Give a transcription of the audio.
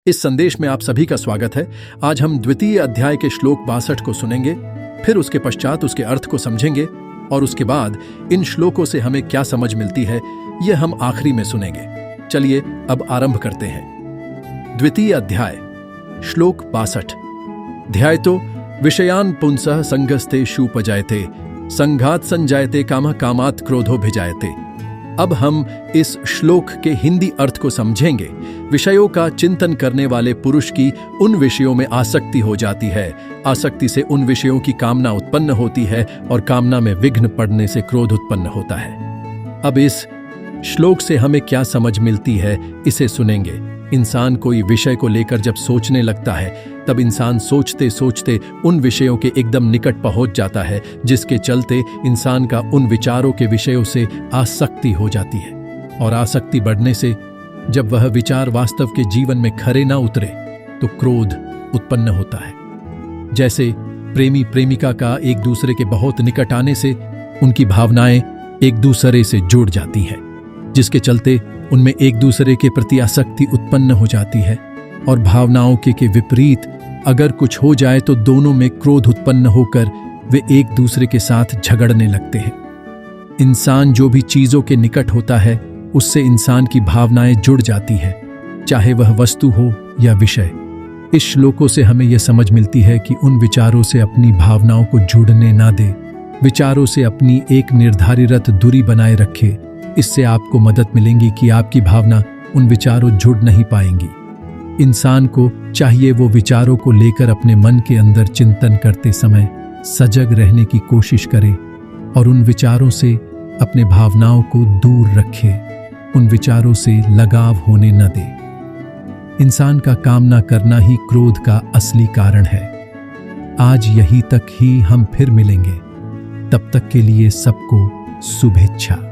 इस संदेश में आप सभी का स्वागत है। आज हम द्वितीय अध्याय के श्लोक 62 को सुनेंगे, फिर उसके पश्चात उसके अर्थ को समझेंगे और उसके बाद इन श्लोकों से हमें क्या समझ मिलती है यह हम आखिरी में सुनेंगे। चलिए अब आरंभ करते हैं। द्वितीय अध्याय, श्लोक 62। ध्यायतो विषयान पुंसः संगस्ते शूपजायते संघात संजायते कामः कामात् क्रोधो भिजायते। अब हम इस श्लोक के हिंदी अर्थ को समझेंगे। विषयों का चिंतन करने वाले पुरुष की उन विषयों में आसक्ति हो जाती है, आसक्ति से उन विषयों की कामना उत्पन्न होती है और कामना में विघ्न पड़ने से क्रोध उत्पन्न होता है। अब इस श्लोक से हमें क्या समझ मिलती है इसे सुनेंगे। इंसान कोई विषय को लेकर जब सोचने लगता है तब इंसान सोचते सोचते उन विषयों के एकदम निकट पहुंच जाता है, जिसके चलते इंसान का उन विचारों के विषयों से आसक्ति हो जाती है और आसक्ति बढ़ने से जब वह विचार वास्तव के जीवन में खरे ना उतरे तो क्रोध उत्पन्न होता है। जैसे प्रेमी प्रेमिका का एक दूसरे के बहुत निकट आने से उनकी भावनाएं एक दूसरे से जुड़ जाती हैं, जिसके चलते उनमें एक दूसरे के प्रति आसक्ति उत्पन्न हो जाती है और भावनाओं के विपरीत अगर कुछ हो जाए तो दोनों में क्रोध उत्पन्न होकर वे एक दूसरे के साथ झगड़ने लगते हैं। इंसान जो भी चीजों के निकट होता है उससे इंसान की भावनाएं जुड़ जाती है, चाहे वह वस्तु हो या विषय। इस श्लोकों से हमें यह समझ मिलती है कि उन विचारों से अपनी भावनाओं को जुड़ने ना दे, विचारों से अपनी एक निर्धारित दूरी बनाए रखे। इससे आपको मदद मिलेगी कि आपकी भावना उन विचारों जुड़ नहीं पाएंगी। इंसान को चाहिए वो विचारों को लेकर अपने मन के अंदर चिंतन करते समय सजग रहने की कोशिश करे और उन विचारों से अपने भावनाओं को दूर रखे, उन विचारों से लगाव होने न दे। इंसान का कामना करना ही क्रोध का असली कारण है। आज यहीं तक ही हम फिर मिलेंगे, तब तक के लिए सबको शुभेच्छा।